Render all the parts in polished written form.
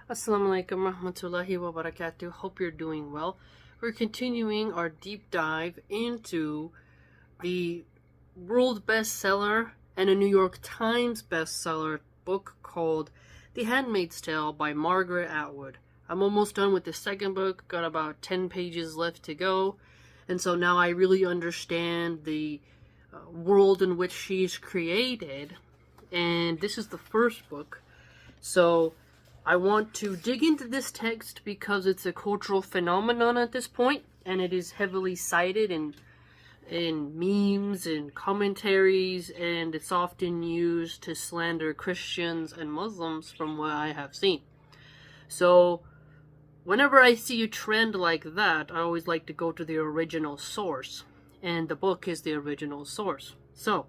Assalamu alaikum rahmatullahi wa barakatuh. Hope you're doing well. We're continuing our deep dive into the world bestseller and a New York Times bestseller book called The Handmaid's Tale by Margaret Atwood. I'm almost done with the second book, got about 10 pages left to go, and so now I really understand the world in which she's created, and this is the first book. So I want to dig into this text because it's a cultural phenomenon at this point, and it is heavily cited in memes and commentaries, and it's often used to slander Christians and Muslims from what I have seen. So whenever I see a trend like that, I always like to go to the original source, and the book is the original source. So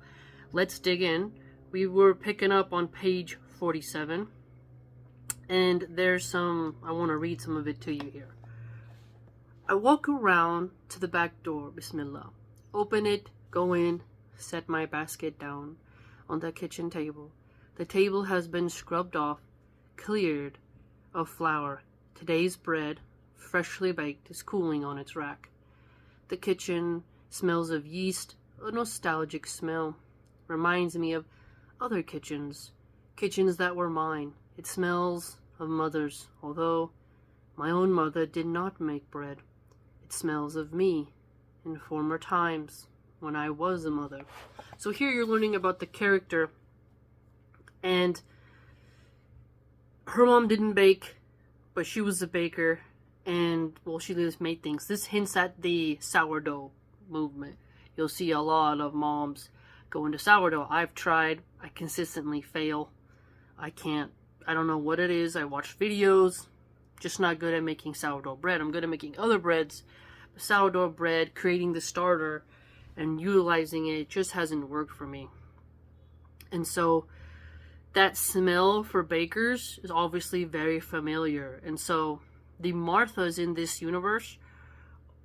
let's dig in. We were picking up on page 47. And there's I want to read some of it to you here. I walk around to the back door, Bismillah. Open it, go in, set my basket down on the kitchen table. The table has been scrubbed off, cleared of flour. Today's bread, freshly baked, is cooling on its rack. The kitchen smells of yeast, a nostalgic smell. Reminds me of other kitchens that were mine. It smells of mothers, although my own mother did not make bread. It smells of me in former times when I was a mother. So here you're learning about the character, and her mom didn't bake, but she was a baker, and well, she just made things. This hints at the sourdough movement. You'll see a lot of moms go into sourdough. I've tried. I consistently fail. I don't know what it is. I watch videos, just not good at making sourdough bread. I'm good at making other breads. But sourdough bread, creating the starter and utilizing it just hasn't worked for me. And so that smell for bakers is obviously very familiar. And so the Marthas in this universe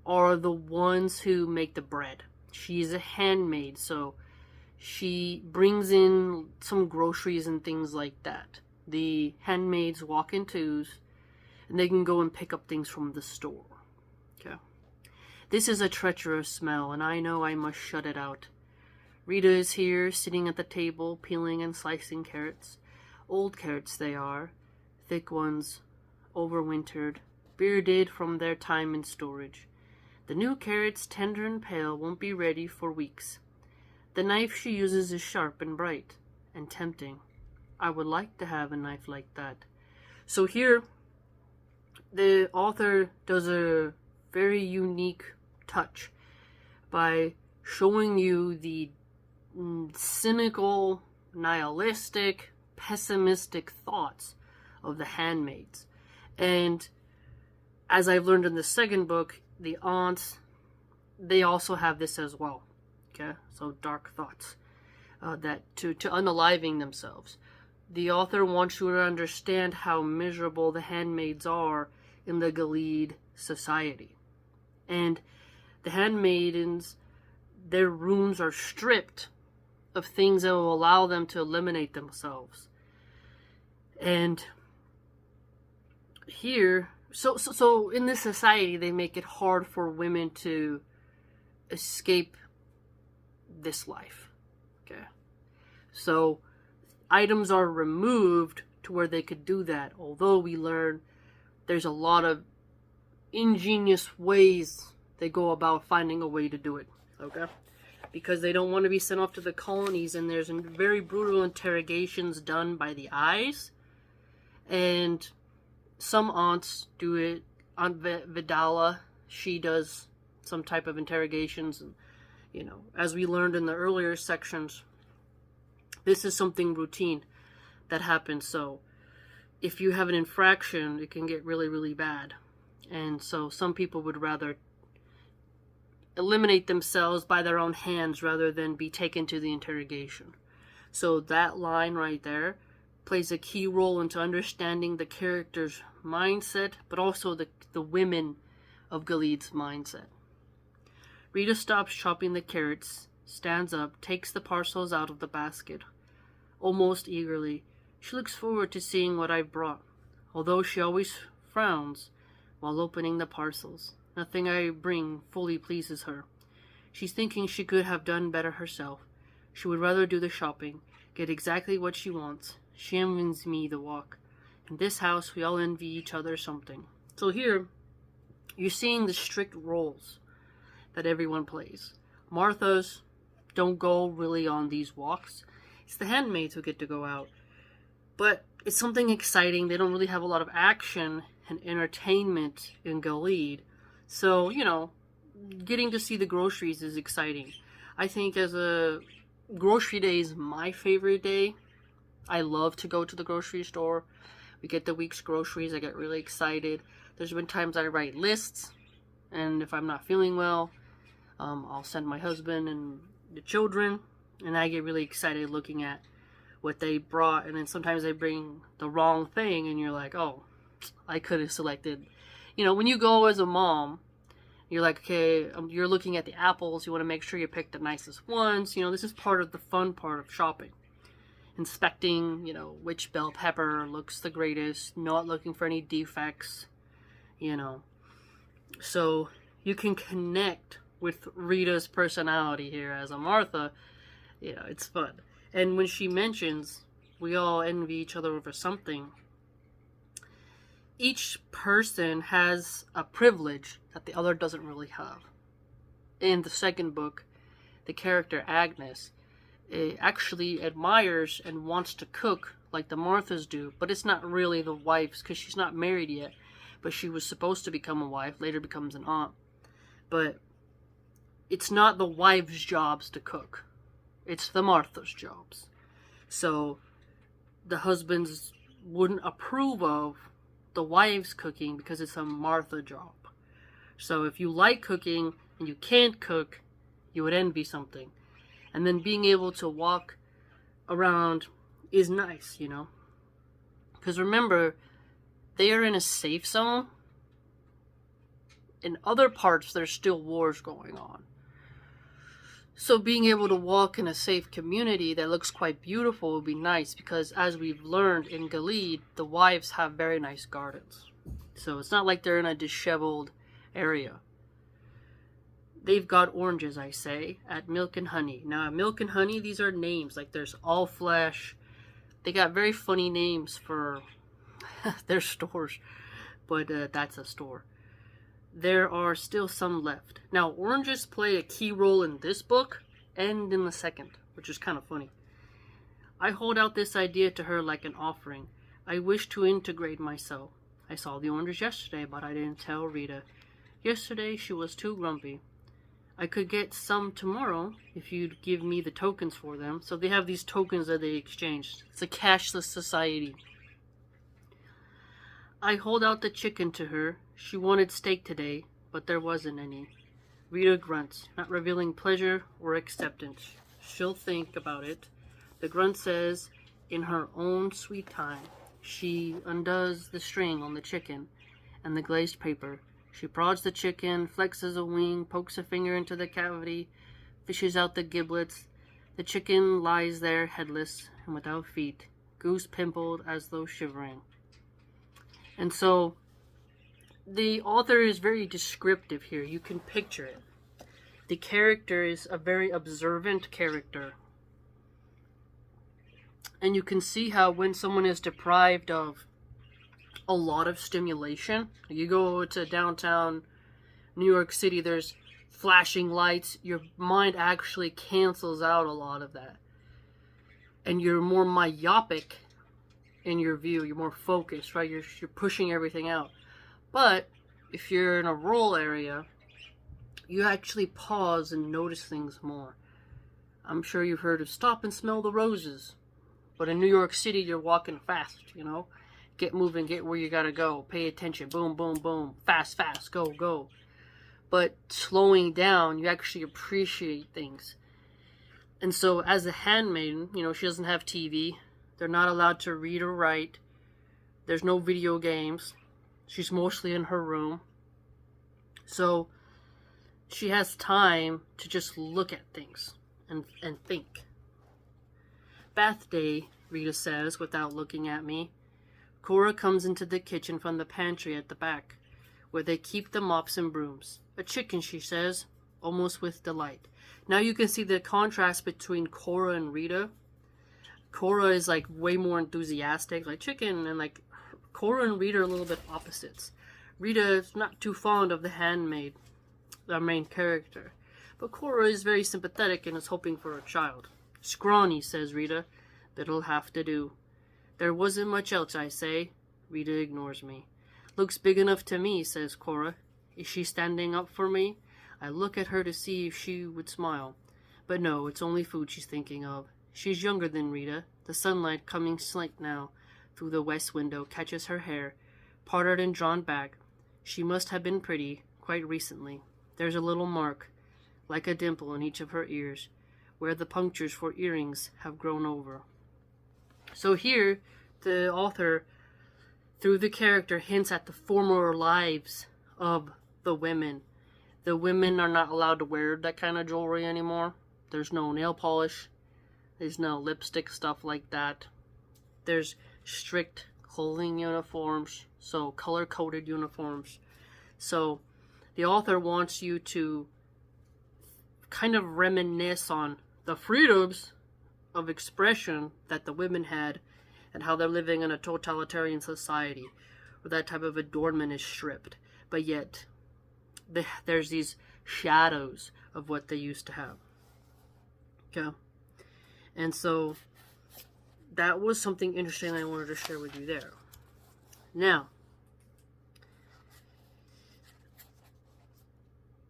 are the ones who make the bread. She's a handmaid, so she brings in some groceries and things like that. The handmaids walk in twos, and they can go and pick up things from the store. Okay. This is a treacherous smell, and I know I must shut it out. Rita is here, sitting at the table, peeling and slicing carrots. Old carrots they are, thick ones, overwintered, bearded from their time in storage. The new carrots, tender and pale, won't be ready for weeks. The knife she uses is sharp and bright, and tempting. I would like to have a knife like that. So here, the author does a very unique touch by showing you the cynical, nihilistic, pessimistic thoughts of the handmaids. And as I've learned in the second book, the aunts, they also have this as well. Okay, so dark thoughts that to unaliving themselves. The author wants you to understand how miserable the handmaids are in the Ghalid society. And the handmaidens, their rooms are stripped of things that will allow them to eliminate themselves. And here, so in this society, they make it hard for women to escape this life. Okay. So items are removed to where they could do that, although we learn there's a lot of ingenious ways they go about finding a way to do it. Okay. Because they don't want to be sent off to the colonies, and there's very brutal interrogations done by the eyes, and some aunts do it. Aunt Vidala, she does some type of interrogations, and as we learned in the earlier sections, this is something routine that happens. So if you have an infraction, it can get really, really bad. And so some people would rather eliminate themselves by their own hands rather than be taken to the interrogation. So that line right there plays a key role into understanding the character's mindset, but also the women of Ghalid's mindset. Rita stops chopping the carrots, stands up, takes the parcels out of the basket. Almost eagerly, she looks forward to seeing what I've brought. although she always frowns while opening the parcels. Nothing I bring fully pleases her. She's thinking she could have done better herself. She would rather do the shopping, get exactly what she wants. She envies me the walk. In this house, we all envy each other something. So here, you're seeing the strict roles that everyone plays. Marthas don't go really on these walks. It's the handmaids who get to go out. But it's something exciting. They don't really have a lot of action and entertainment in Gilead. So, getting to see the groceries is exciting. I think as a grocery day is my favorite day. I love to go to the grocery store. We get the week's groceries. I get really excited. There's been times I write lists, and if I'm not feeling well, I'll send my husband and the children, and I get really excited looking at what they brought. And then sometimes they bring the wrong thing, and you're like, oh, I could have selected. When you go as a mom, you're like, okay, you're looking at the apples. You want to make sure you pick the nicest ones. This is part of the fun part of shopping. Inspecting, which bell pepper looks the greatest, not looking for any defects, So you can connect with Rita's personality here as a Martha. It's fun. And when she mentions we all envy each other over something, each person has a privilege that the other doesn't really have. In the second book, the character Agnes actually admires and wants to cook like the Marthas do, but it's not really the wife's because she's not married yet, but she was supposed to become a wife, later becomes an aunt. But it's not the wife's jobs to cook. It's the Martha's jobs. So the husbands wouldn't approve of the wife's cooking because it's a Martha job. So if you like cooking and you can't cook, you would envy something. And then being able to walk around is nice, Because remember, they are in a safe zone. In other parts, there's still wars going on. So being able to walk in a safe community that looks quite beautiful would be nice, because as we've learned in Gilead, the wives have very nice gardens. So it's not like they're in a disheveled area. They've got oranges, I say, at Milk and Honey. Now, at Milk and Honey, these are names. Like, there's All Flesh. They got very funny names for their stores. But that's a store. There are still some left. Now, oranges play a key role in this book and in the second, which is kind of funny. I hold out this idea to her like an offering. I wish to integrate myself. I saw the oranges yesterday, but I didn't tell Rita. Yesterday, she was too grumpy. I could get some tomorrow if you'd give me the tokens for them. So they have these tokens that they exchange. It's a cashless society. I hold out the chicken to her. She wanted steak today, but there wasn't any. Rita grunts, not revealing pleasure or acceptance. She'll think about it. The grunt says, in her own sweet time. She undoes the string on the chicken and the glazed paper. She prods the chicken, flexes a wing, pokes a finger into the cavity, fishes out the giblets. The chicken lies there headless and without feet, goose pimpled as though shivering. And so the author is very descriptive here. You can picture it. The character is a very observant character. And you can see how when someone is deprived of a lot of stimulation, you go to downtown New York City, there's flashing lights, your mind actually cancels out a lot of that. And you're more myopic in your view, you're more focused, right? You're pushing everything out. But if you're in a rural area, you actually pause and notice things more. I'm sure you've heard of stop and smell the roses. But in New York City, you're walking fast, Get moving, get where you gotta go. Pay attention. Boom, boom, boom. Fast, fast. Go, go. But slowing down, you actually appreciate things. And so as a handmaiden, she doesn't have TV. They're not allowed to read or write. There's no video games. She's mostly in her room. So she has time to just look at things and think. Bath day, Rita says, without looking at me. Cora comes into the kitchen from the pantry at the back, where they keep the mops and brooms. A chicken, she says, almost with delight. Now you can see the contrast between Cora and Rita. Cora is like way more enthusiastic, like chicken, and like Cora and Rita are a little bit opposites. Rita is not too fond of the handmaid, our main character, but Cora is very sympathetic and is hoping for a child. Scrawny, says Rita, but it'll have to do. There wasn't much else, I say. Rita ignores me. Looks big enough to me, says Cora. Is she standing up for me? I look at her to see if she would smile. But no, it's only food she's thinking of. She's younger than Rita. The sunlight, coming slant now through the west window, catches her hair, parted and drawn back. She must have been pretty, quite recently. There's a little mark, like a dimple in each of her ears, where the punctures for earrings have grown over. So here, the author, through the character, hints at the former lives of the women. The women are not allowed to wear that kind of jewelry anymore. There's no nail polish. There's no lipstick, stuff like that. There's strict clothing uniforms, so color-coded uniforms. So the author wants you to kind of reminisce on the freedoms of expression that the women had and how they're living in a totalitarian society where that type of adornment is stripped. But yet, there's these shadows of what they used to have. Okay? And so, that was something interesting I wanted to share with you there. Now,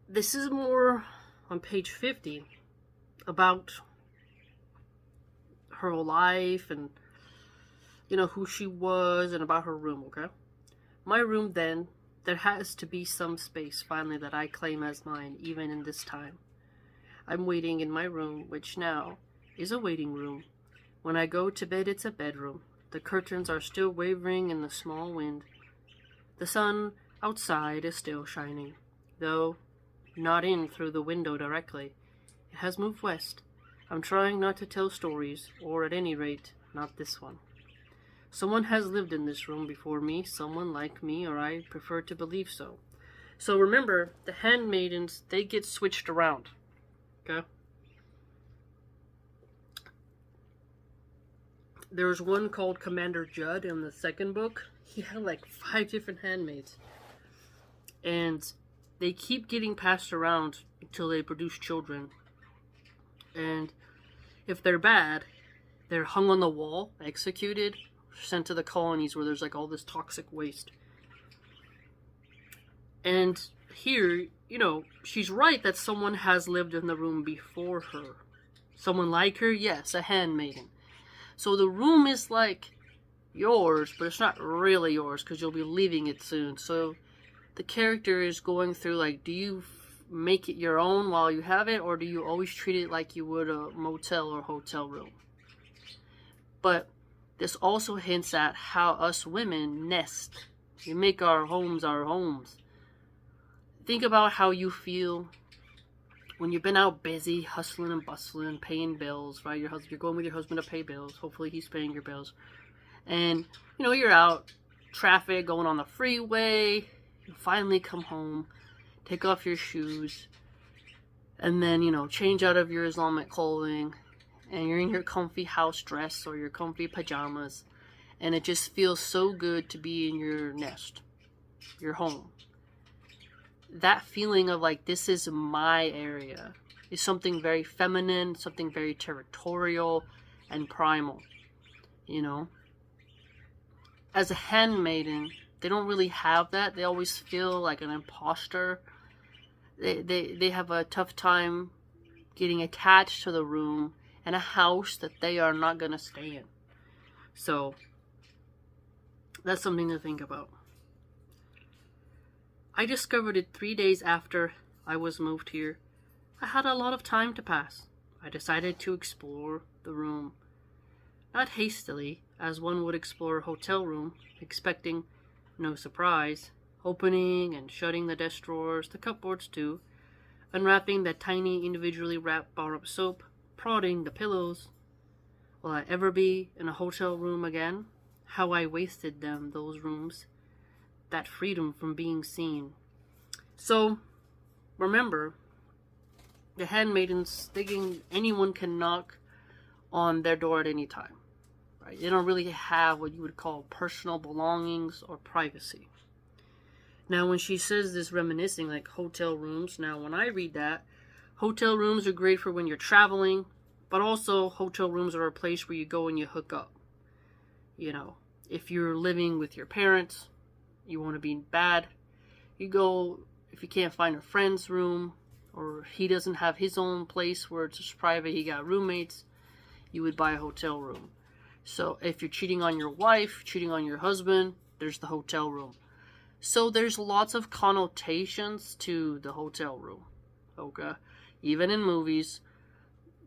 this is more on page 50 about her life and, you know, who she was and about her room, okay? My room then, there has to be some space finally that I claim as mine, even in this time. I'm waiting in my room, which now is a waiting room. When I go to bed, it's a bedroom. The curtains are still wavering in the small wind. The sun outside is still shining, though not in through the window directly. It has moved west. I'm trying not to tell stories, or at any rate, not this one. Someone has lived in this room before me, someone like me, or I prefer to believe so. So remember, the handmaidens, they get switched around. Okay? There's one called Commander Judd in the second book. He had like 5 different handmaids. And they keep getting passed around until they produce children. And if they're bad, they're hung on the wall, executed, sent to the colonies where there's like all this toxic waste. And here, you know, she's right that someone has lived in the room before her. Someone like her, yes, a handmaiden. So the room is like yours, but it's not really yours because you'll be leaving it soon. So the character is going through like, do you make it your own while you have it, or do you always treat it like you would a motel or hotel room? But this also hints at how us women nest. We make our homes our homes. Think about how you feel when you've been out busy, hustling and bustling, paying bills, right? You're going with your husband to pay bills. Hopefully he's paying your bills. And, you know, you're out, traffic, going on the freeway. You finally come home, take off your shoes, and then, you know, change out of your Islamic clothing, and you're in your comfy house dress or your comfy pajamas, and it just feels so good to be in your nest, your home. That feeling of like, this is my area, is something very feminine, something very territorial and primal, you know. As a handmaiden, they don't really have that. They always feel like an imposter. They have a tough time getting attached to the room and a house that they are not going to stay in. So, that's something to think about. I discovered it 3 days after I was moved here. I had a lot of time to pass. I decided to explore the room. Not hastily, as one would explore a hotel room, expecting no surprise, opening and shutting the desk drawers, the cupboards too, unwrapping that tiny individually wrapped bar-up soap, prodding the pillows. Will I ever be in a hotel room again? how I wasted them, those rooms, that freedom from being seen. So, remember, the handmaidens, anyone can knock on their door at any time. Right? They don't really have what you would call personal belongings or privacy. Now, when she says this reminiscing, like hotel rooms, now when I read that, hotel rooms are great for when you're traveling, but also hotel rooms are a place where you go and you hook up. You know, if you're living with your parents, you want to be bad, you go, if you can't find a friend's room, or he doesn't have his own place where it's just private, he got roommates, you would buy a hotel room. So if you're cheating on your wife, cheating on your husband, there's the hotel room. So there's lots of connotations to the hotel room. Okay? Even in movies,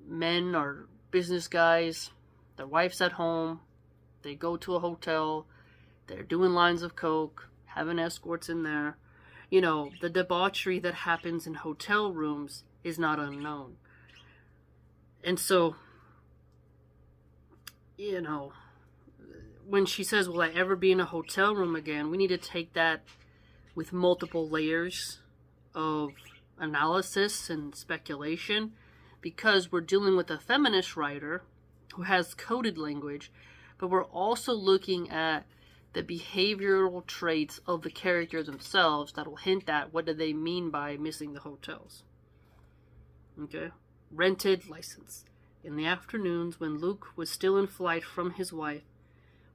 men are business guys, their wife's at home, they go to a hotel, they're doing lines of coke, having escorts in there. You know, the debauchery that happens in hotel rooms is not unknown. And so, you know, when she says, will I ever be in a hotel room again? We need to take that with multiple layers of analysis and speculation, because we're dealing with a feminist writer who has coded language, but we're also looking at the behavioral traits of the characters themselves that will hint at what do they mean by missing the hotels. Okay? Rented license. In the afternoons when Luke was still in flight from his wife,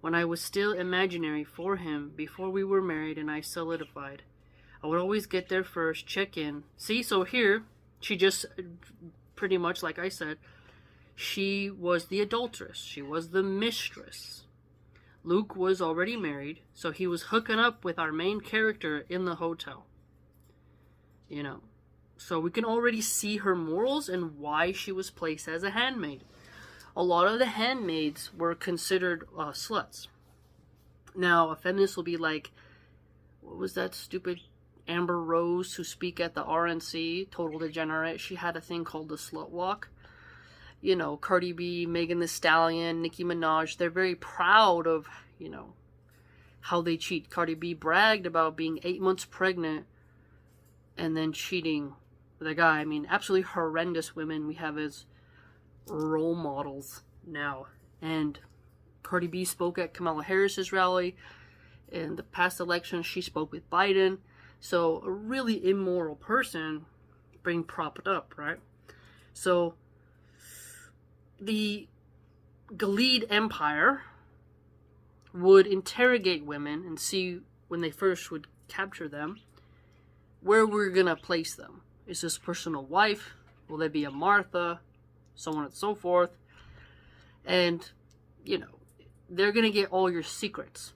when I was still imaginary for him before we were married and I solidified, I would always get there first, check in. See, so here, she just, pretty much like I said, she was the adulteress. She was the mistress. Luke was already married, so he was hooking up with our main character in the hotel. You know, so we can already see her morals and why she was placed as a handmaid. A lot of the handmaids were considered sluts. Now, a feminist will be like, what was that stupid Amber Rose who speak at the RNC, total degenerate? She had a thing called the slut walk. You know, Cardi B, Megan Thee Stallion, Nicki Minaj, they're very proud of, you know, how they cheat. Cardi B bragged about being 8 months pregnant and then cheating with a guy. I mean, absolutely horrendous women we have as role models now. And Cardi B spoke at Kamala Harris's rally. In the past election, she spoke with Biden. So, a really immoral person being propped up, right? So, the Gilead Empire would interrogate women and see, when they first would capture them, where we're going to place them. Is this person a wife? Will they be a Martha? So on and so forth. And, you know, they're going to get all your secrets.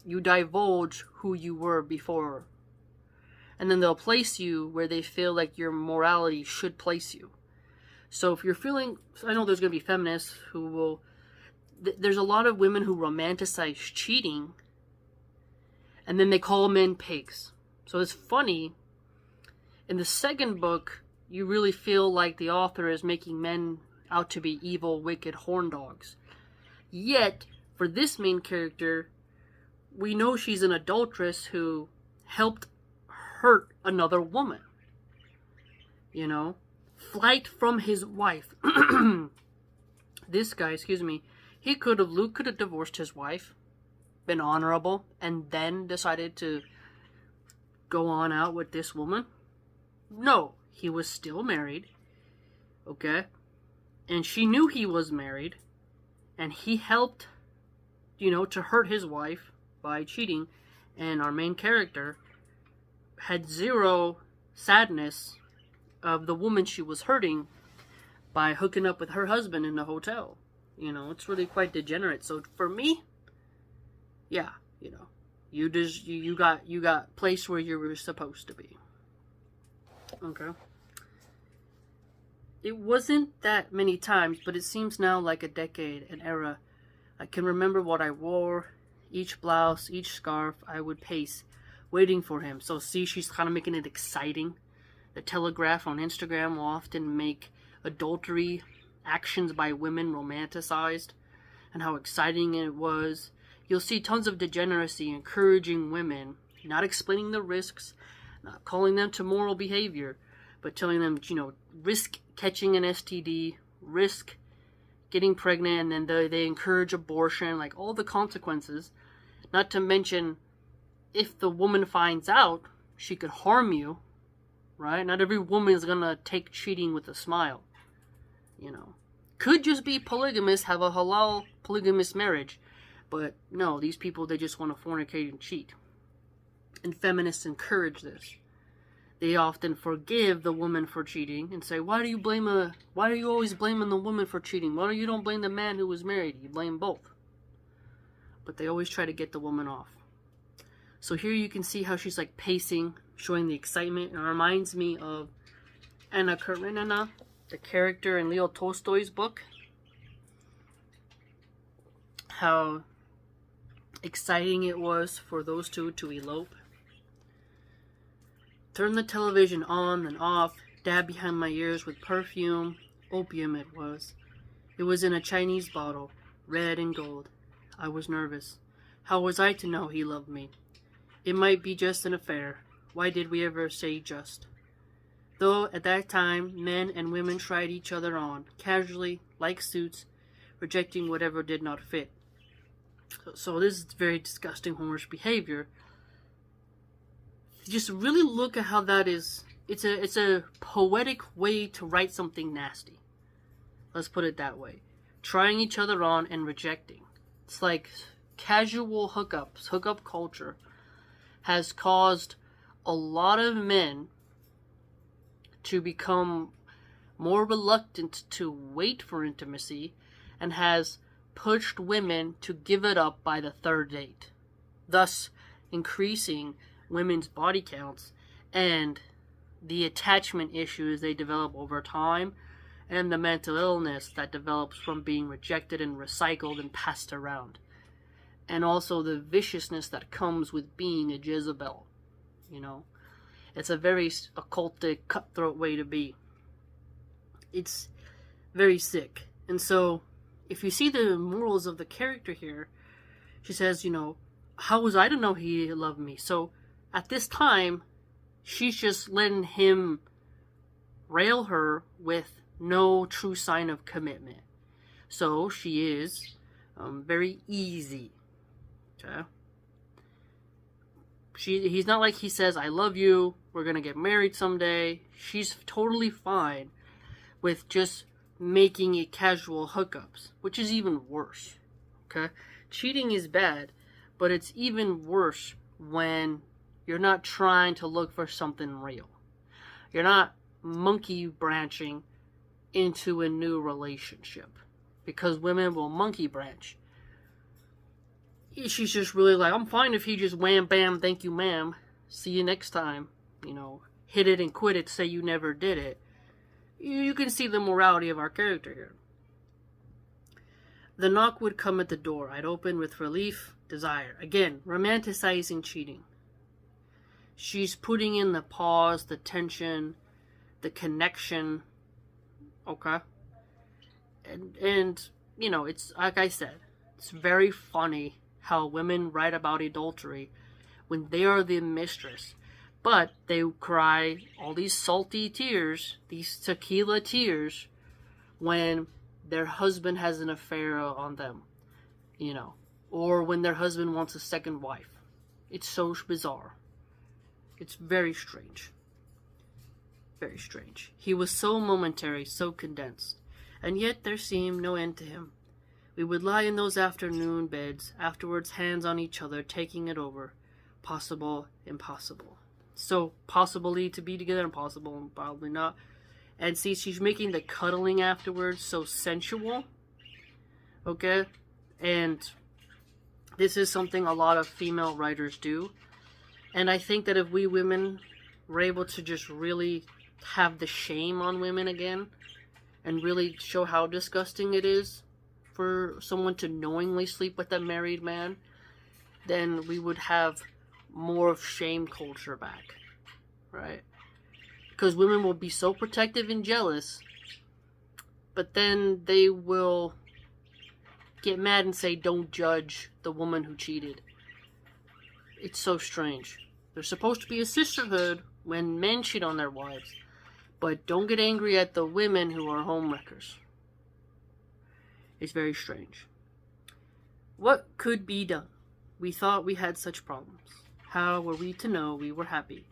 You divulge who you were before. And then they'll place you where they feel like your morality should place you. So if you're feeling, I know there's going to be feminists who will, there's a lot of women who romanticize cheating, and then they call men pigs. So it's funny, in the second book, you really feel like the author is making men out to be evil, wicked horn dogs. Yet, for this main character, we know she's an adulteress who helped hurt another woman. You know? Flight from his wife. This guy, Luke could have divorced his wife, been honorable, and then decided to go on out with this woman. No, he was still married. Okay? And she knew he was married, and he helped, to hurt his wife by cheating, and our main character had zero sadness of the woman she was hurting by hooking up with her husband in the hotel. It's really quite degenerate. So for me, yeah, you got placed where you were supposed to be. Okay. It wasn't that many times, but it seems now like a decade, an era. I can remember what I wore, each blouse, each scarf. I would pace, waiting for him. So see, she's kind of making it exciting. The Telegraph on Instagram will often make adultery actions by women romanticized. and how exciting it was. You'll see tons of degeneracy encouraging women, not explaining the risks, not calling them to moral behavior, but telling them, risk catching an STD, risk getting pregnant, and then they encourage abortion, like all the consequences. Not to mention, if the woman finds out, she could harm you, right? Not every woman is gonna take cheating with a smile, Could just be polygamous, have a halal polygamous marriage. But no, these people, they just want to fornicate and cheat. And feminists encourage this. They often forgive the woman for cheating and say, why are you always blaming the woman for cheating? Why you don't blame the man who was married? You blame both. But they always try to get the woman off. So here you can see how she's like pacing, showing the excitement. It reminds me of Anna Karenina, the character in Leo Tolstoy's book. How exciting it was for those two to elope. Turn the television on and off, dab behind my ears with perfume. Opium it was. It was in a Chinese bottle, red and gold. I was nervous. How was I to know he loved me? It might be just an affair. Why did we ever say just? Though at that time, men and women tried each other on, casually, like suits, rejecting whatever did not fit. So this is very disgusting, whorish behavior. Just really look at how that is. It's a poetic way to write something nasty. Let's put it that way. Trying each other on and rejecting. It's like casual hookups. Hookup culture has caused a lot of men to become more reluctant to wait for intimacy, and has pushed women to give it up by the third date, thus increasing women's body counts and the attachment issues they develop over time, and the mental illness that develops from being rejected and recycled and passed around, and also the viciousness that comes with being a Jezebel. It's a very occultic, cutthroat way to be. It's very sick. And so, if you see the morals of the character here, she says, how was I to know he loved me? So, at this time, she's just letting him rail her with no true sign of commitment. So, she is very easy. Okay? He's not like he says, I love you, we're gonna get married someday. She's totally fine with just making it casual hookups, which is even worse. Okay? Cheating is bad, but it's even worse when you're not trying to look for something real. You're not monkey branching into a new relationship, because women will monkey branch. She's just really like, I'm fine if he just wham bam, thank you ma'am, see you next time, hit it and quit it, say you never did it. You can see the morality of our character here. The knock would come at the door. I'd open with relief, desire. Again, romanticizing cheating. She's putting in the pause, the tension, the connection. Okay? And it's like I said, it's very funny how women write about adultery when they are the mistress. But they cry all these salty tears, these tequila tears, when their husband has an affair on them, or when their husband wants a second wife. It's so bizarre. It's very strange. Very strange. He was so momentary, so condensed, and yet there seemed no end to him. We would lie in those afternoon beds, afterwards hands on each other, taking it over. Possible, impossible. So, possibly to be together, impossible, probably not. And see, she's making the cuddling afterwards so sensual. Okay? And this is something a lot of female writers do. And I think that if we women were able to just really have the shame on women again, and really show how disgusting it is for someone to knowingly sleep with a married man, then we would have more of shame culture back, right? Because women will be so protective and jealous, but then they will get mad and say, don't judge the woman who cheated. It's so strange. There's supposed to be a sisterhood when men cheat on their wives. But don't get angry at the women who are homewreckers. It's very strange. What could be done? We thought we had such problems. How were we to know we were happy?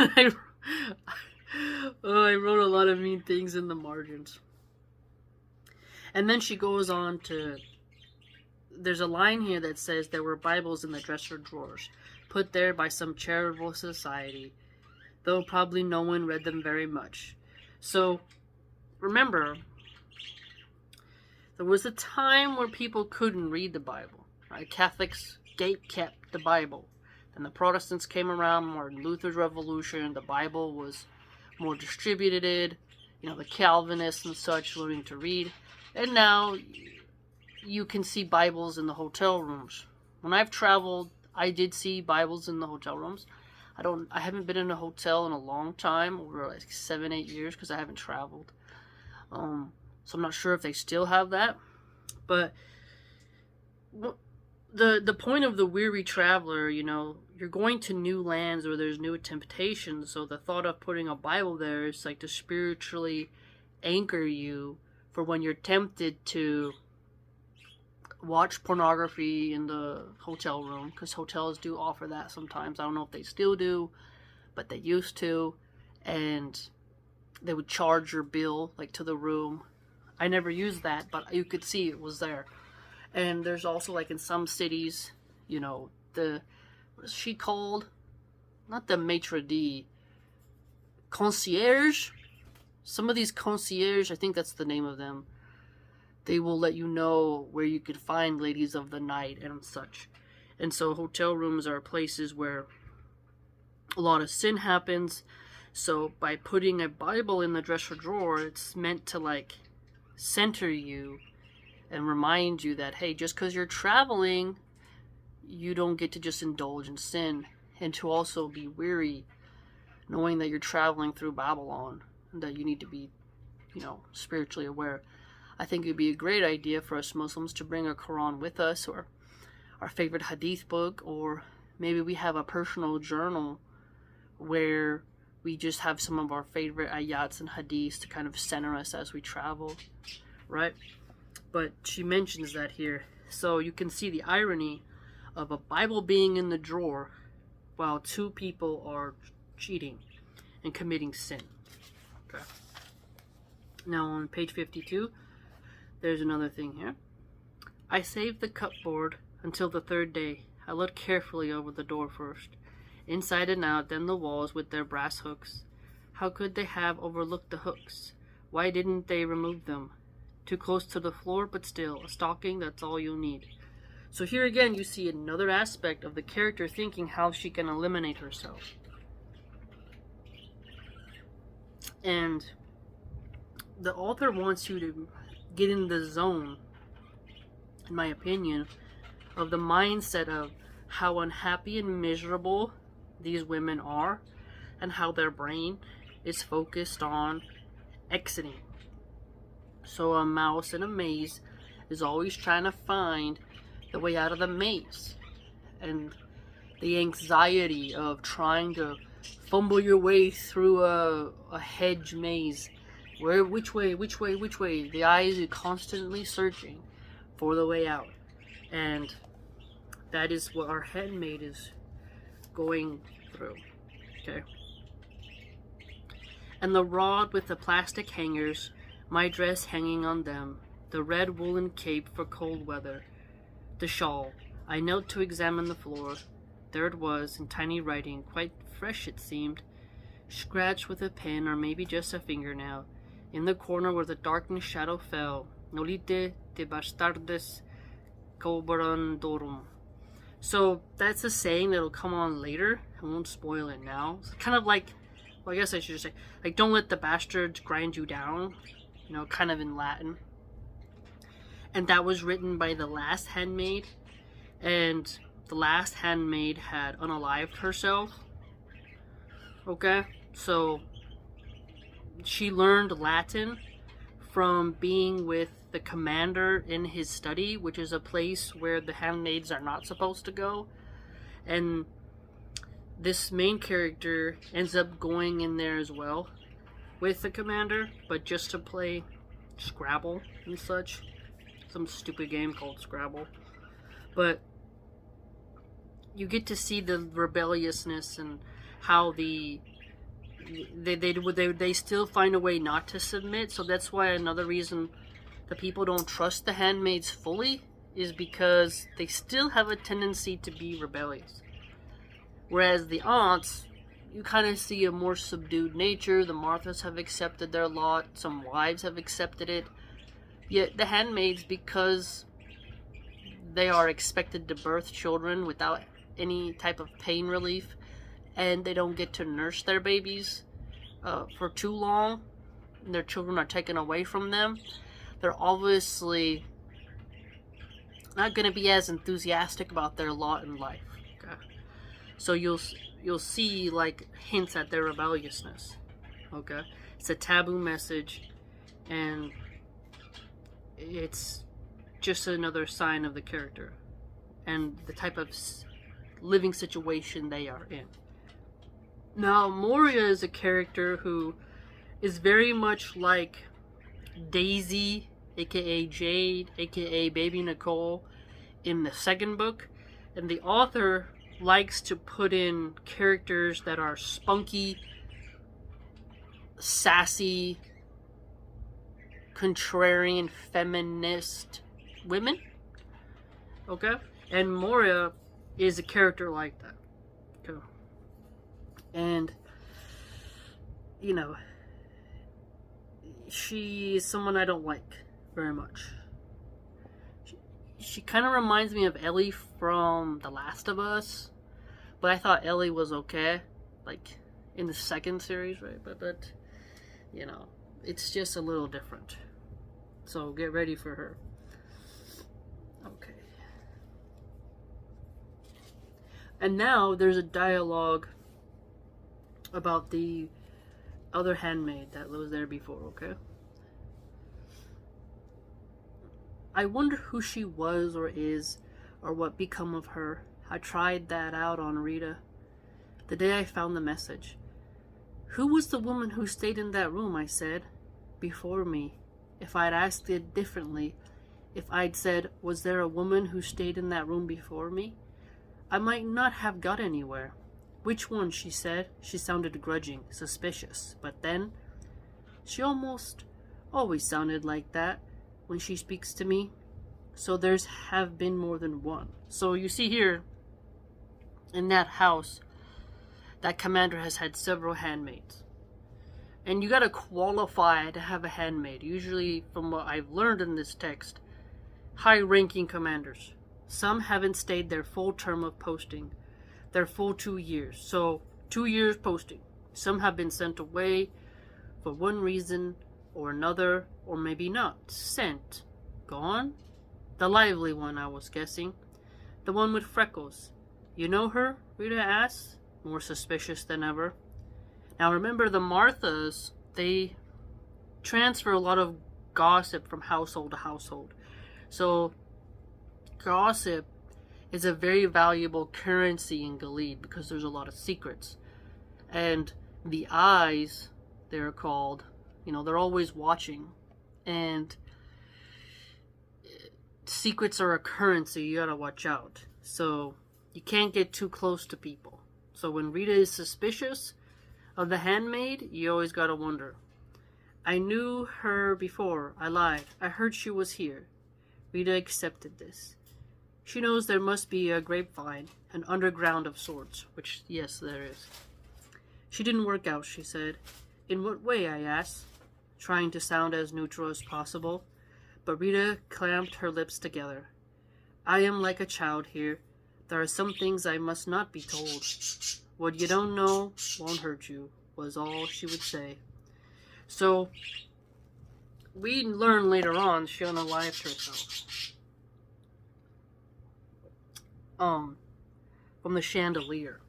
I wrote a lot of mean things in the margins. And then she goes on to... There's a line here that says there were Bibles in the dresser drawers, put there by some charitable society, though probably no one read them very much. So, remember, there was a time where people couldn't read the Bible. Right? Catholics gate-kept the Bible. Then the Protestants came around, Martin Luther's Revolution, the Bible was more distributed, the Calvinists and such learning to read. And now you can see Bibles in the hotel rooms. When I've traveled, I did see Bibles in the hotel rooms. I haven't been in a hotel in a long time, over like 7-8 years, because I haven't traveled. So I'm not sure if they still have that. But the point of the weary traveler, you're going to new lands where there's new temptations. So the thought of putting a Bible there is like to spiritually anchor you for when you're tempted to watch pornography in the hotel room, because hotels do offer that sometimes. I don't know if they still do, but they used to, and they would charge your bill like to the room. I never used that, but you could see it was there. And there's also, like, in some cities, what is she called? Not the maitre d', concierge. Some of these concierge, I think that's the name of them, they will let you know where you could find ladies of the night and such. And so hotel rooms are places where a lot of sin happens. So by putting a Bible in the dresser drawer, it's meant to like center you and remind you that, hey, just because you're traveling, you don't get to just indulge in sin. And to also be weary, knowing that you're traveling through Babylon and that you need to be, spiritually aware. I think it would be a great idea for us Muslims to bring a Quran with us, or our favorite hadith book, or maybe we have a personal journal where we just have some of our favorite ayats and hadiths to kind of center us as we travel, right? But she mentions that here. So you can see the irony of a Bible being in the drawer while two people are cheating and committing sin. Okay. Now on page 52, there's another thing here. I saved the cupboard until the third day. I looked carefully over the door first, inside and out, then the walls with their brass hooks. How could they have overlooked the hooks? Why didn't they remove them? Too close to the floor, but still, a stocking, that's all you'll need. So here again, you see another aspect of the character thinking how she can eliminate herself. And the author wants you to get in the zone, in my opinion, of the mindset of how unhappy and miserable these women are, and how their brain is focused on exiting. So a mouse in a maze is always trying to find the way out of the maze, and the anxiety of trying to fumble your way through a hedge maze. Which way? The eyes are constantly searching for the way out. And that is what our handmaid is going through. Okay. And the rod with the plastic hangers, my dress hanging on them, the red woolen cape for cold weather, the shawl. I knelt to examine the floor. There it was, in tiny writing, quite fresh it seemed, scratched with a pen or maybe just a fingernail. In the corner where the darkened shadow fell, Nolite de bastardes cobrandorum. So that's a saying that'll come on later. I won't spoil it now. It's kind of like, well, I guess I should just say, like, don't let the bastards grind you down, kind of in Latin. And that was written by the last handmaid, and the last handmaid had unalived herself. Okay, so she learned Latin from being with the commander in his study, which is a place where the handmaids are not supposed to go. And this main character ends up going in there as well with the commander, but just to play Scrabble and such. Some stupid game called Scrabble. But you get to see the rebelliousness and how they still find a way not to submit. So that's why another reason the people don't trust the handmaids fully is because they still have a tendency to be rebellious. Whereas the aunts, you kind of see a more subdued nature. The Marthas have accepted their lot. Some wives have accepted it. Yet the handmaids, because they are expected to birth children without any type of pain relief, and they don't get to nurse their babies for too long, and their children are taken away from them, they're obviously not going to be as enthusiastic about their lot in life. Okay? So you'll see like hints at their rebelliousness. Okay, it's a taboo message, and it's just another sign of the character and the type of living situation they are in. Now, Moria is a character who is very much like Daisy, aka Jade, aka Baby Nicole, in the second book. And the author likes to put in characters that are spunky, sassy, contrarian, feminist women. Okay? And Moria is a character like that. Okay. And, you know, she is someone I don't like very much. She kind of reminds me of Ellie from The Last of Us, but I thought Ellie was okay, like in the second series, right? But you know, it's just a little different. So get ready for her. Okay. And now there's a dialogue about the other handmaid that was there before, okay? I wonder who she was or is, or what become of her. I tried that out on Rita the day I found the message. Who was the woman who stayed in that room, I said, before me? If I'd asked it differently, if I'd said, was there a woman who stayed in that room before me? I might not have got anywhere. Which one, she said. She sounded grudging, suspicious. But then, she almost always sounded like that when she speaks to me. So there's have been more than one. So you see here, in that house, that commander has had several handmaids. And you gotta qualify to have a handmaid. Usually, from what I've learned in this text, high-ranking commanders. Some haven't stayed their full term of posting, their full 2 years. So, 2 years posting. Some have been sent away for one reason or another, or maybe not. Sent. Gone? The lively one, I was guessing. The one with freckles. You know her? Rita asked, more suspicious than ever. Now remember, the Marthas, they transfer a lot of gossip from household to household. So, gossip is a very valuable currency in Gilead because there's a lot of secrets. And the eyes, they're called, you know, they're always watching. And secrets are a currency, you gotta watch out. So, you can't get too close to people. So when Rita is suspicious of the handmaid, you always gotta wonder. I knew her before. I lied. I heard she was here. Rita accepted this. She knows there must be a grapevine, an underground of sorts, which, yes, there is. She didn't work out, she said. In what way, I asked, trying to sound as neutral as possible. But Rita clamped her lips together. I am like a child here. There are some things I must not be told. What you don't know won't hurt you, was all she would say. So, we learn later on she unalived herself. From the chandelier.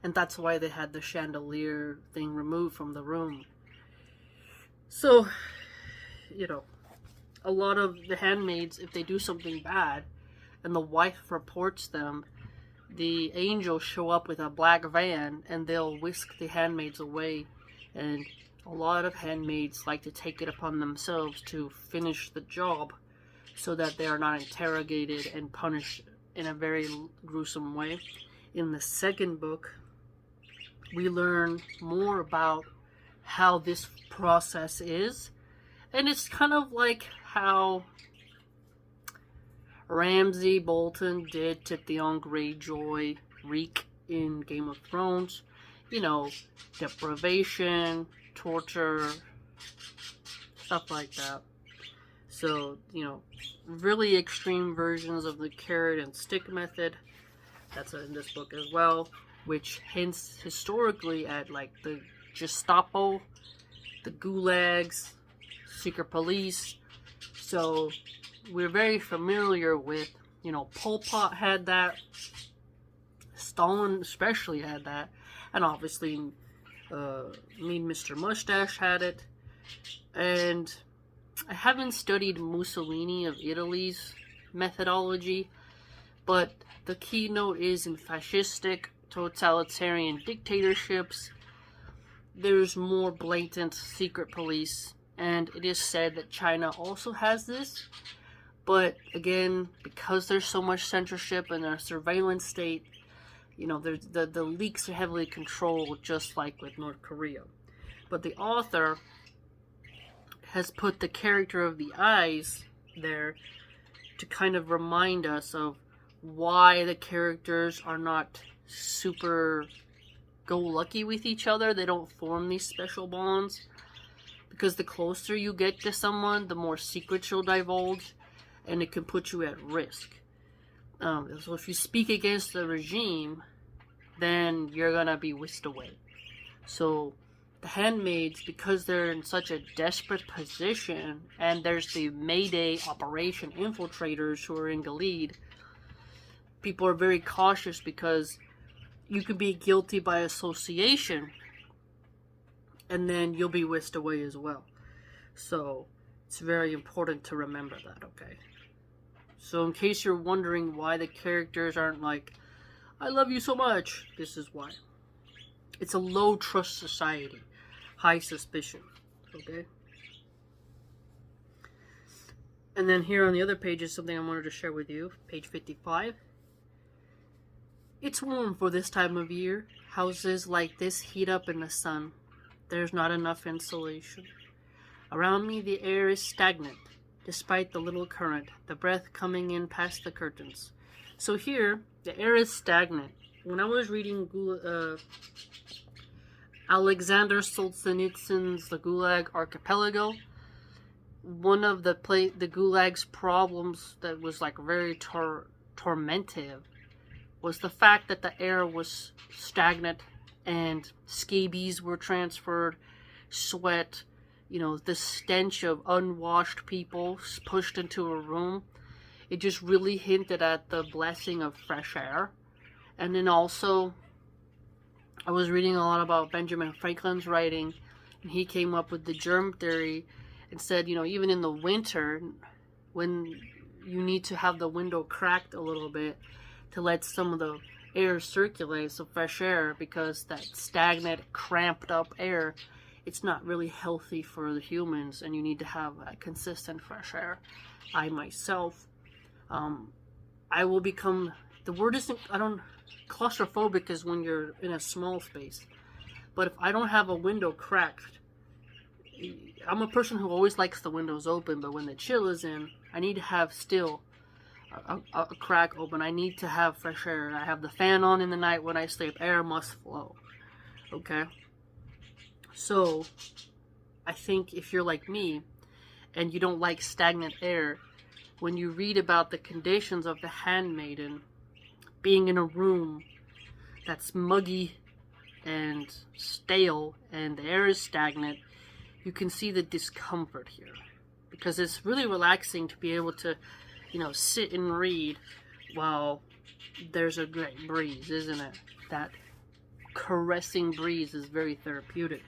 And that's why they had the chandelier thing removed from the room. So, you know, a lot of the handmaids, if they do something bad and the wife reports them, the angels show up with a black van and they'll whisk the handmaids away. And a lot of handmaids like to take it upon themselves to finish the job so that they are not interrogated and punished in a very gruesome way. In the second book, we learn more about how this process is. And it's kind of like how Ramsay Bolton did to Theon Greyjoy, Reek in Game of Thrones. You know, deprivation, torture, stuff like that. So, you know, really extreme versions of the carrot and stick method. That's in this book as well, which hints historically at like the Gestapo, the gulags, secret police. So we're very familiar with, you know, Pol Pot had that, Stalin especially had that, and obviously Mean Mr. Mustache had it. And I haven't studied Mussolini of Italy's methodology, but the keynote is in fascistic, totalitarian dictatorships, there's more blatant secret police, and it is said that China also has this. But again, because there's so much censorship and a surveillance state, you know, the leaks are heavily controlled, just like with North Korea. But the author has put the character of the eyes there to kind of remind us of why the characters are not super go-lucky with each other. They don't form these special bonds. Because the closer you get to someone, the more secrets you'll divulge, and it can put you at risk. So if you speak against the regime, then you're gonna be whisked away. So the handmaids, because they're in such a desperate position, and there's the Mayday Operation infiltrators who are in the lead, people are very cautious because you could be guilty by association, and then you'll be whisked away as well. So it's very important to remember that, okay? So in case you're wondering why the characters aren't like, I love you so much, this is why. It's a low trust society, high suspicion, okay? And then here on the other page is something I wanted to share with you, page 55. It's warm for this time of year. Houses like this heat up in the sun. There's not enough insulation. Around me the air is stagnant, despite the little current, the breath coming in past the curtains. So here, the air is stagnant. When I was reading Alexander Solzhenitsyn's The Gulag Archipelago, one of the Gulag's problems that was like very tormentive was the fact that the air was stagnant and scabies were transferred, sweat, you know, the stench of unwashed people pushed into a room. It just really hinted at the blessing of fresh air. And then also, I was reading a lot about Benjamin Franklin's writing, and he came up with the germ theory and said, you know, even in the winter, when you need to have the window cracked a little bit to let some of the air circulate, so fresh air, because that stagnant, cramped up air, it's not really healthy for the humans, and you need to have a consistent fresh air. I myself, I will become, the word isn't, claustrophobic is when you're in a small space. But if I don't have a window cracked, I'm a person who always likes the windows open, but when the chill is in, I need to have still a crack open. I need to have fresh air. I have the fan on in the night when I sleep. Air must flow. Okay? So, I think if you're like me, and you don't like stagnant air, when you read about the conditions of the handmaiden, being in a room that's muggy and stale and the air is stagnant, you can see the discomfort here. Because it's really relaxing to be able to, you know, sit and read while there's a great breeze, isn't it? That caressing breeze is very therapeutic.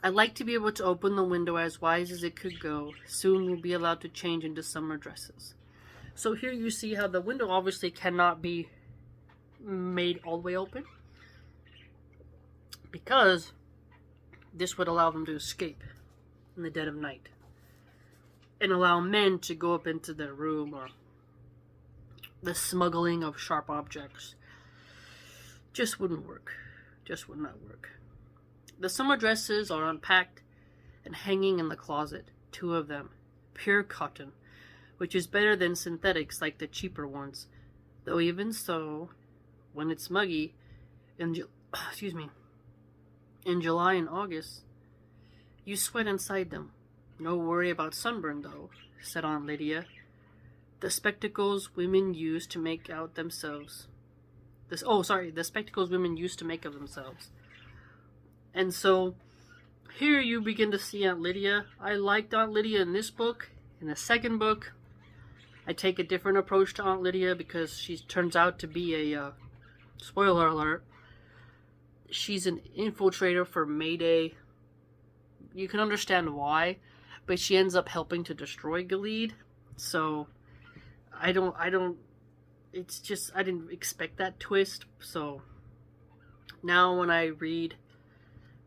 I like to be able to open the window as wide as it could go. Soon we'll be allowed to change into summer dresses. So here you see how the window obviously cannot be made all the way open, because this would allow them to escape in the dead of night and allow men to go up into their room, or the smuggling of sharp objects. Just wouldn't work. Just would not work. The summer dresses are unpacked and hanging in the closet, 2 of them, pure cotton, which is better than synthetics like the cheaper ones. Though even so, when it's muggy, in July and August, you sweat inside them. No worry about sunburn, though, said Aunt Lydia. The spectacles women use to make out themselves. The spectacles women used to make of themselves. And so, here you begin to see Aunt Lydia. I liked Aunt Lydia in this book. In the second book, I take a different approach to Aunt Lydia because she turns out to be a, spoiler alert, she's an infiltrator for Mayday. You can understand why, but she ends up helping to destroy Gilead. So, I didn't expect that twist. So, now when I read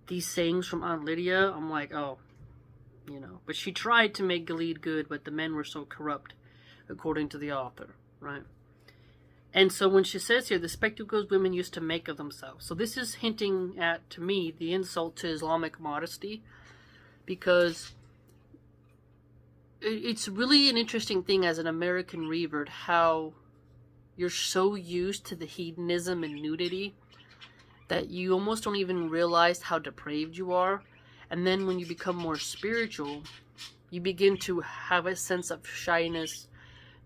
these sayings from Aunt Lydia, I'm like, oh, but she tried to make Gilead good, but the men were so corrupt, according to the author, right? And so when she says here, the spectacles women used to make of themselves. So this is hinting at, to me, the insult to Islamic modesty, because it's really an interesting thing as an American revert, how you're so used to the hedonism and nudity that you almost don't even realize how depraved you are. And then when you become more spiritual, you begin to have a sense of shyness.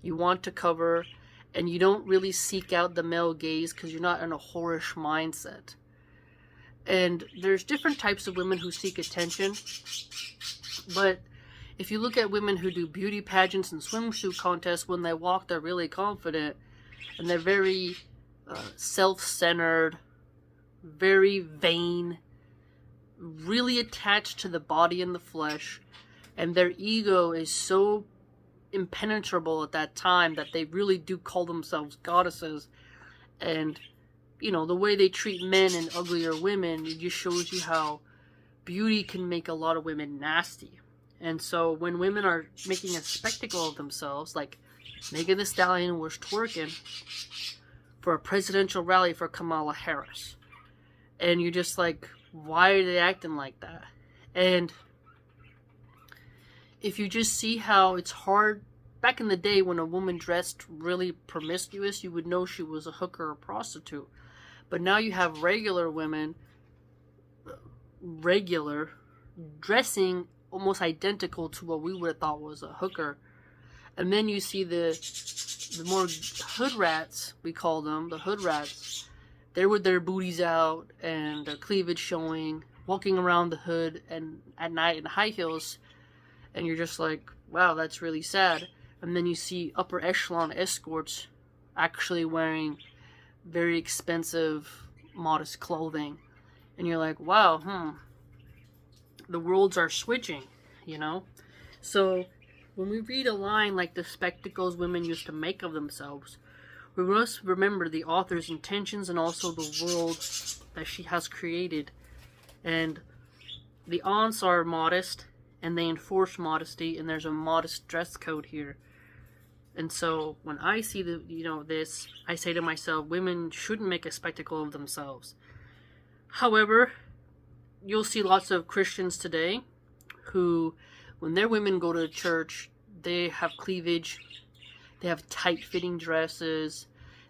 You want to cover, and you don't really seek out the male gaze because you're not in a whorish mindset. And there's different types of women who seek attention. But if you look at women who do beauty pageants and swimsuit contests, when they walk, they're really confident. And they're very self-centered, very vain, really attached to the body and the flesh. And their ego is so impenetrable at that time that they really do call themselves goddesses. And, the way they treat men and uglier women, it just shows you how beauty can make a lot of women nasty. And so when women are making a spectacle of themselves, like Megan Thee Stallion was twerking for a presidential rally for Kamala Harris, and you're just like, why are they acting like that? And if you just see how it's hard, back in the day when a woman dressed really promiscuous, you would know she was a hooker or a prostitute. But now you have regular women, dressing almost identical to what we would have thought was a hooker. And then you see the more hood rats, we call them, the hood rats. They're with their booties out and their cleavage showing, walking around the hood and at night in high heels. And you're just like, wow, that's really sad. And then you see upper echelon escorts actually wearing very expensive, modest clothing. And you're like, wow, the worlds are switching, So when we read a line like the spectacles women used to make of themselves, we must remember the author's intentions and also the world that she has created. And the aunts are modest, and they enforce modesty, and there's a modest dress code here. And so when I see this, I say to myself, women shouldn't make a spectacle of themselves. However, you'll see lots of Christians today who, when their women go to church, they have cleavage, they have tight-fitting dresses,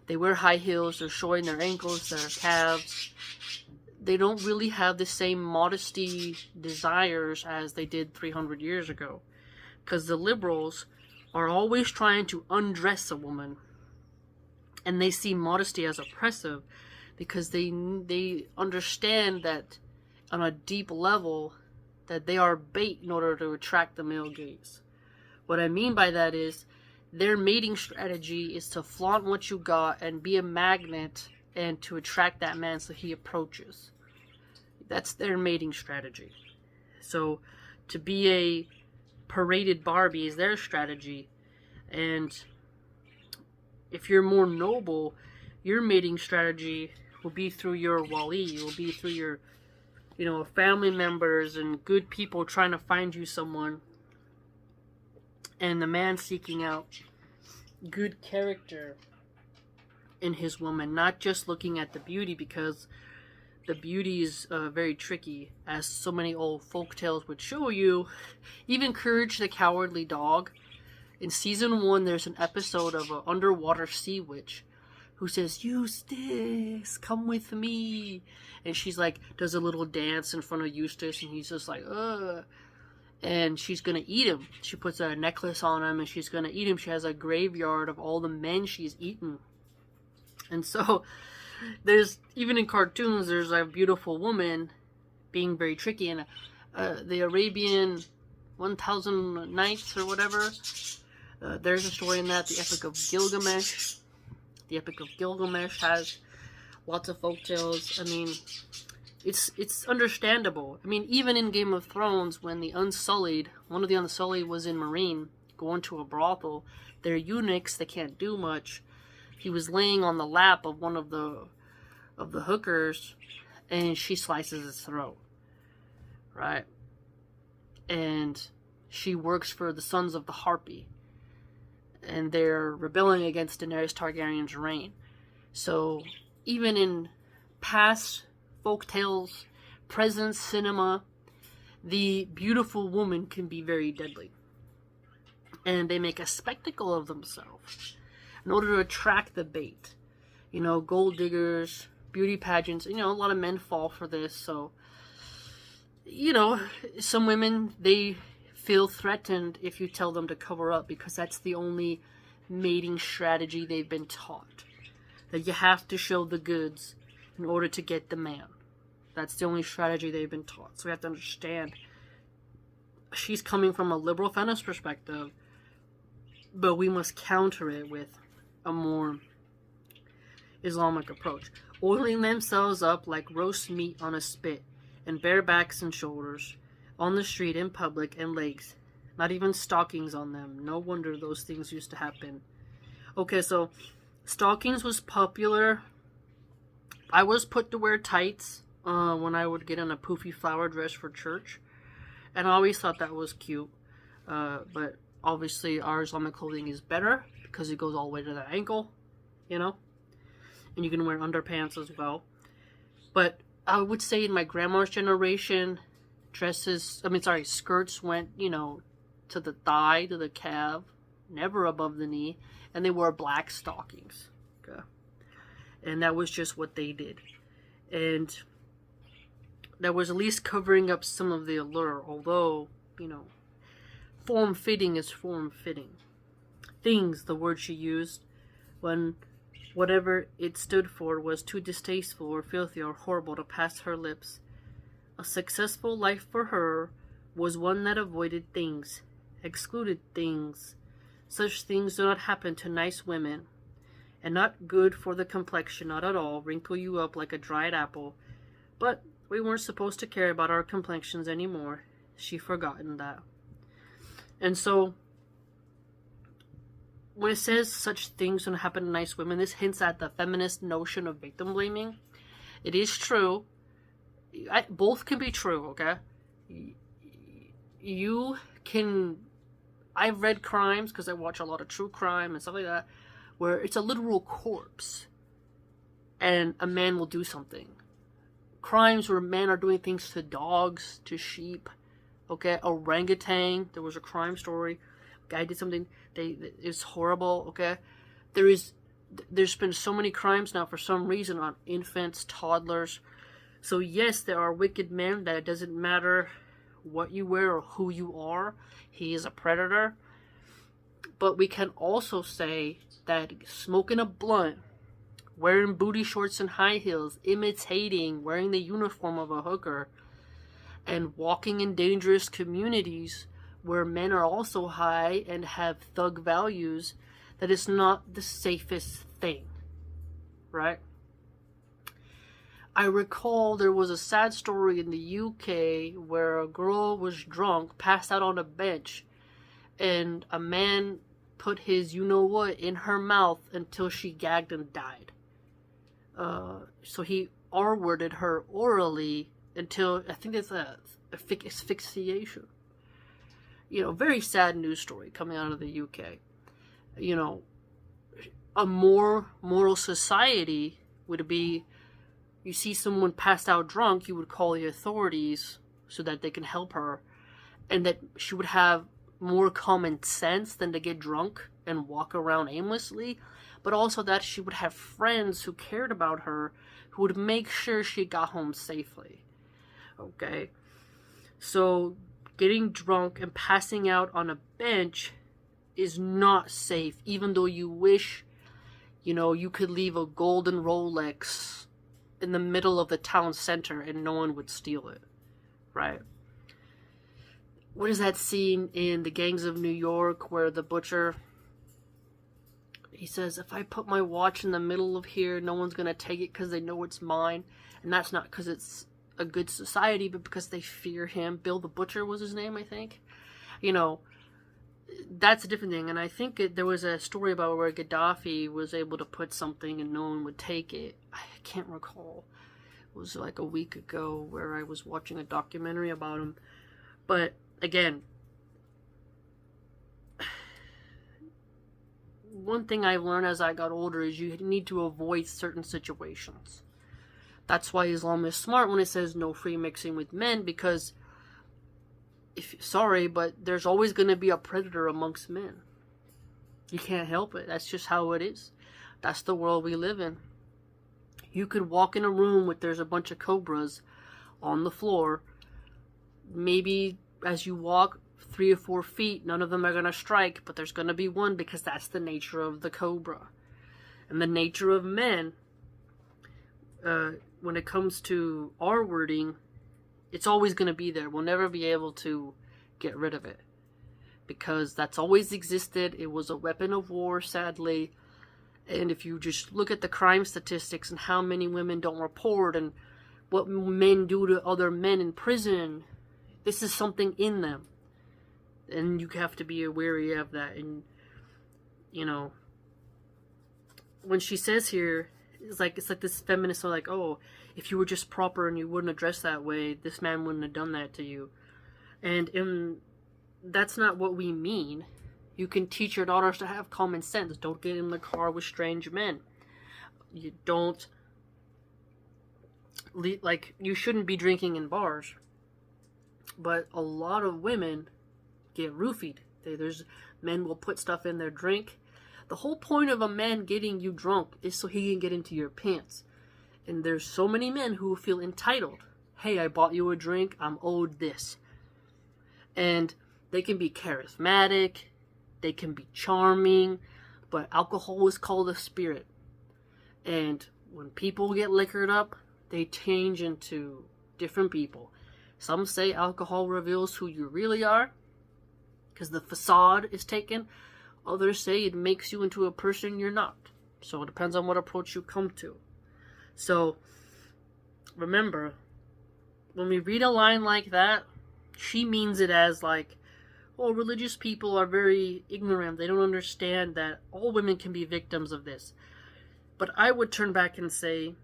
they wear high heels, they're showing their ankles, their calves. They don't really have the same modesty desires as they did 300 years ago. Because the liberals are always trying to undress a woman. And they see modesty as oppressive because they understand that on a deep level that they are bait in order to attract the male gaze. What I mean by that is their mating strategy is to flaunt what you got and be a magnet and to attract that man so he approaches. That's their mating strategy. So to be a paraded Barbie is their strategy. And if you're more noble, your mating strategy will be through your wali, will be through your, family members and good people trying to find you someone. And the man seeking out good character in his woman, not just looking at the beauty, because the beauty is very tricky, as so many old folk tales would show you. Even Courage the Cowardly Dog. In season 1, there's an episode of an underwater sea witch who says, "Eustace, come with me." And she's like, does a little dance in front of Eustace, and he's just like, ugh. And she's gonna eat him. She puts a necklace on him, and she's gonna eat him. She has a graveyard of all the men she's eaten. And so, there's, even in cartoons, there's a beautiful woman being very tricky. And the Arabian 1000 Nights or whatever, there's a story in that, the Epic of Gilgamesh. The Epic of Gilgamesh has lots of folktales. I mean, it's understandable. I mean, even in Game of Thrones, when the Unsullied, one of the Unsullied was in Marine, going to a brothel, they're eunuchs, they can't do much. He was laying on the lap of one of the hookers, and she slices his throat. Right? And she works for the Sons of the Harpy. And they're rebelling against Daenerys Targaryen's reign. So, even in past folktales, present cinema, the beautiful woman can be very deadly. And they make a spectacle of themselves in order to attract the bait. Gold diggers, beauty pageants, a lot of men fall for this. So, some women, they feel threatened if you tell them to cover up, because that's the only mating strategy they've been taught. That you have to show the goods in order to get the man. That's the only strategy they've been taught. So we have to understand, she's coming from a liberal feminist perspective, but we must counter it with a more Islamic approach. Oiling themselves up like roast meat on a spit, and bare backs and shoulders, on the street, in public, and legs. Not even stockings on them. No wonder those things used to happen. Okay, so stockings was popular. I was put to wear tights when I would get in a poofy flower dress for church. And I always thought that was cute. But obviously our Islamic clothing is better because it goes all the way to the ankle, And you can wear underpants as well. But I would say in my grandma's generation, skirts went, to the thigh, to the calf, never above the knee, and they wore black stockings. Okay. And that was just what they did. And that was at least covering up some of the allure, although, form-fitting is form-fitting. Things, the word she used, when whatever it stood for was too distasteful or filthy or horrible to pass her lips. A successful life for her was one that avoided things, excluded things. Such things do not happen to nice women, and not good for the complexion, not at all, wrinkle you up like a dried apple. But we weren't supposed to care about our complexions anymore. She'd forgotten that. And so, when it says such things don't happen to nice women, this hints at the feminist notion of victim blaming. It is true. Both can be true, okay? I've read crimes, because I watch a lot of true crime and stuff like that, where it's a literal corpse and a man will do something. Crimes where men are doing things to dogs, to sheep, okay? Orangutan, there was a crime story. Guy did something, it's horrible, okay? There's been so many crimes now for some reason on infants, toddlers. So yes, there are wicked men that it doesn't matter what you wear or who you are. He is a predator. But we can also say that smoking a blunt, wearing booty shorts and high heels, imitating, wearing the uniform of a hooker, and walking in dangerous communities where men are also high and have thug values, that is not the safest thing. Right? I recall there was a sad story in the UK where a girl was drunk, passed out on a bench, and a man put his you-know-what in her mouth until she gagged and died. So he R-worded her orally until, I think it's asphyxiation. You know, very sad news story coming out of the UK. You know, a more moral society would be, you see someone passed out drunk, you would call the authorities so that they can help her, and that she would have more common sense than to get drunk and walk around aimlessly, but also that she would have friends who cared about her, who would make sure she got home safely. Okay? So, getting drunk and passing out on a bench is not safe, even though you wish, you know, you could leave a golden Rolex in the middle of the town center and no one would steal it, right? What is that scene in The Gangs of New York where the butcher, he says, if I put my watch in the middle of here, no one's gonna take it because they know it's mine. And that's not because it's a good society, but because they fear him. Bill the Butcher was his name, I think. You know, that's a different thing. And I think there was a story about where Gaddafi was able to put something and no one would take it. I can't recall. It was like a week ago where I was watching a documentary about him. But again, one thing I've learned as I got older is you need to avoid certain situations. That's why Islam is smart when it says no free mixing with men, because sorry, but there's always going to be a predator amongst men. You can't help it. That's just how it is. That's the world we live in. You could walk in a room with there's a bunch of cobras on the floor. Maybe as you walk 3 or 4 feet, none of them are going to strike, but there's going to be one, because that's the nature of the cobra. And the nature of men, when it comes to our wording, it's always going to be there. We'll never be able to get rid of it, because that's always existed. It was a weapon of war, sadly. And if you just look at the crime statistics and how many women don't report and what men do to other men in prison, this is something in them. And you have to be wary of that. And, you know, when she says here, it's like this feminist are like, oh, if you were just proper and you wouldn't address that way, this man wouldn't have done that to you. And that's not what we mean. You can teach your daughters to have common sense. Don't get in the car with strange men. You don't, like, you shouldn't be drinking in bars. But a lot of women get roofied. There's men will put stuff in their drink. The whole point of a man getting you drunk is so he can get into your pants. And there's so many men who feel entitled. Hey, I bought you a drink, I'm owed this. And they can be charismatic, they can be charming, but alcohol is called a spirit. And when people get liquored up, they change into different people. Some say alcohol reveals who you really are, because the facade is taken. Others say it makes you into a person you're not. So it depends on what approach you come to. So, remember, when we read a line like that, she means it as like, oh, religious people are very ignorant. They don't understand that all women can be victims of this. But I would turn back and say,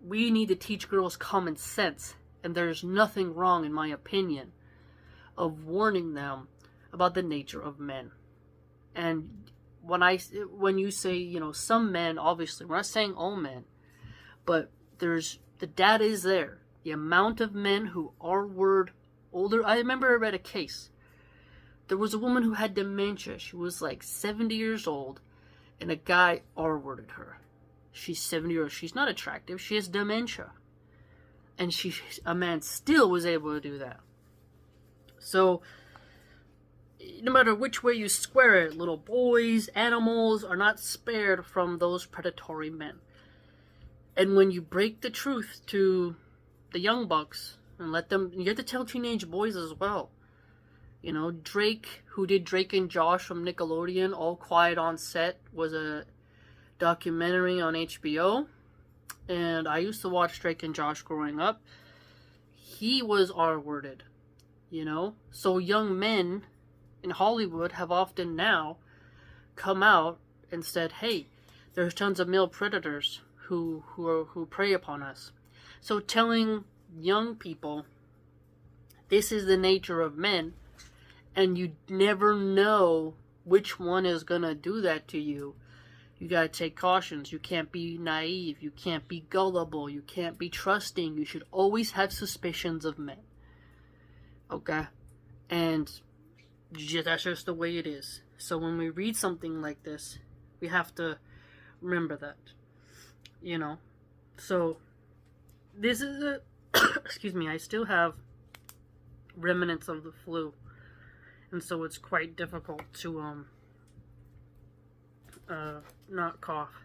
we need to teach girls common sense. And there's nothing wrong, in my opinion, of warning them about the nature of men. And when you say, you know, some men, obviously, we're not saying all men, but the data is there. The amount of men who are older. I remember I read a case. There was a woman who had dementia. She was like 70 years old, and a guy R-worded her. She's 70 years old. She's not attractive. She has dementia. And a man still was able to do that. So, no matter which way you square it, little boys, animals are not spared from those predatory men. And when you break the truth to the young bucks and let them, you have to tell teenage boys as well. You know, Drake, who did Drake and Josh from Nickelodeon, All Quiet on Set, was a documentary on HBO. And I used to watch Drake and Josh growing up. He was R-worded, you know? So young men in Hollywood have often now come out and said, hey, there's tons of male predators who prey upon us. So telling young people this is the nature of men, and you never know which one is gonna do that to you. You gotta take cautions. You can't be naive. You can't be gullible. You can't be trusting. You should always have suspicions of men. Okay? And that's just the way it is. So when we read something like this, we have to remember that. You know? So, this is a... excuse me, I still have remnants of the flu. And so it's quite difficult to, not cough.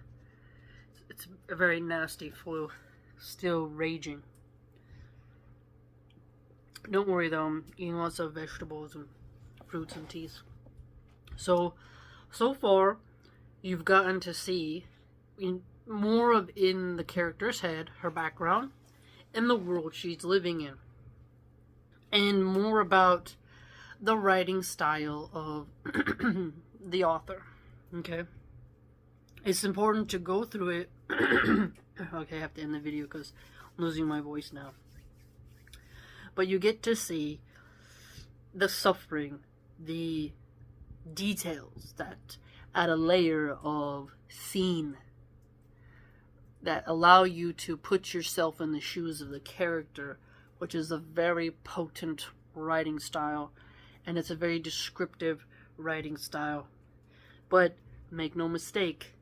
It's a very nasty flu. Still raging. Don't worry though, I'm eating lots of vegetables and fruits and teas. So far, you've gotten to see more of in the character's head, her background, and the world she's living in. And more about the writing style of the author. Okay? It's important to go through it. Okay, I have to end the video because I'm losing my voice now. But you get to see the suffering, the details that add a layer of scene that allow you to put yourself in the shoes of the character, which is a very potent writing style, and it's a very descriptive writing style. But make no mistake,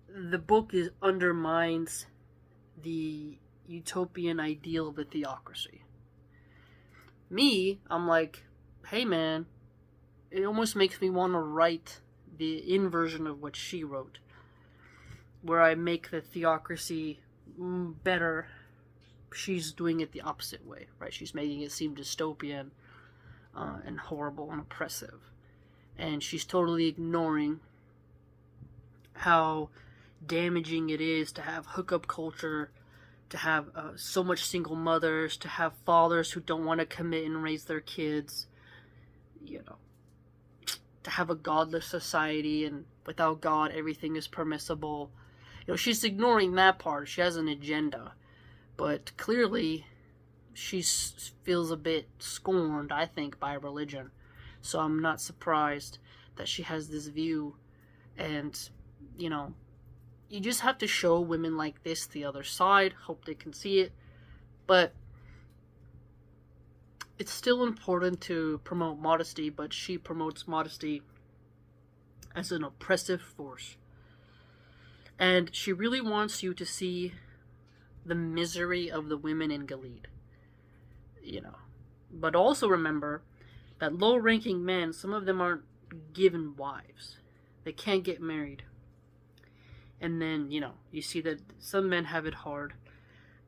the book undermines the utopian ideal of a theocracy. Me, I'm like, hey man, it almost makes me want to write the inversion of what she wrote, where I make the theocracy better. She's doing it the opposite way, right? She's making it seem dystopian and horrible and oppressive. And she's totally ignoring how damaging it is to have hookup culture, to have so much single mothers, to have fathers who don't want to commit and raise their kids, you know, to have a godless society, and without God everything is permissible. You know, she's ignoring that part. She has an agenda. But clearly, she feels a bit scorned, I think, by religion. So I'm not surprised that she has this view. And, you know, you just have to show women like this the other side. Hope they can see it. But it's still important to promote modesty, but she promotes modesty as an oppressive force. And she really wants you to see the misery of the women in Gilead. You know. But also remember that low-ranking men, some of them aren't given wives. They can't get married. And then, you know, you see that some men have it hard.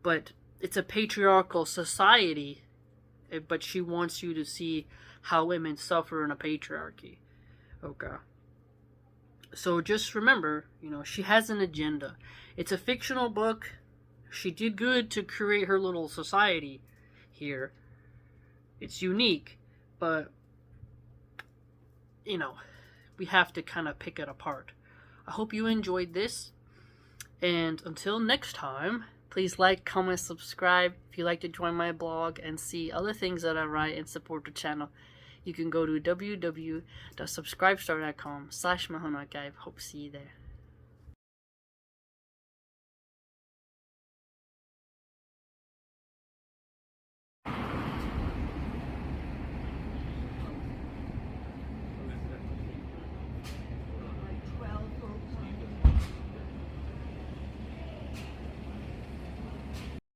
But it's a patriarchal society. But she wants you to see how women suffer in a patriarchy. Okay. So just remember, you know, she has an agenda. It's a fictional book. She did good to create her little society here. It's unique, but, you know, we have to kind of pick it apart. I hope you enjoyed this, and until next time, please like, comment, subscribe. If you'd like to join my blog and see other things that I write and support the channel, you can go to www.subscribestar.com/MahonarGuy. Hope to see you there.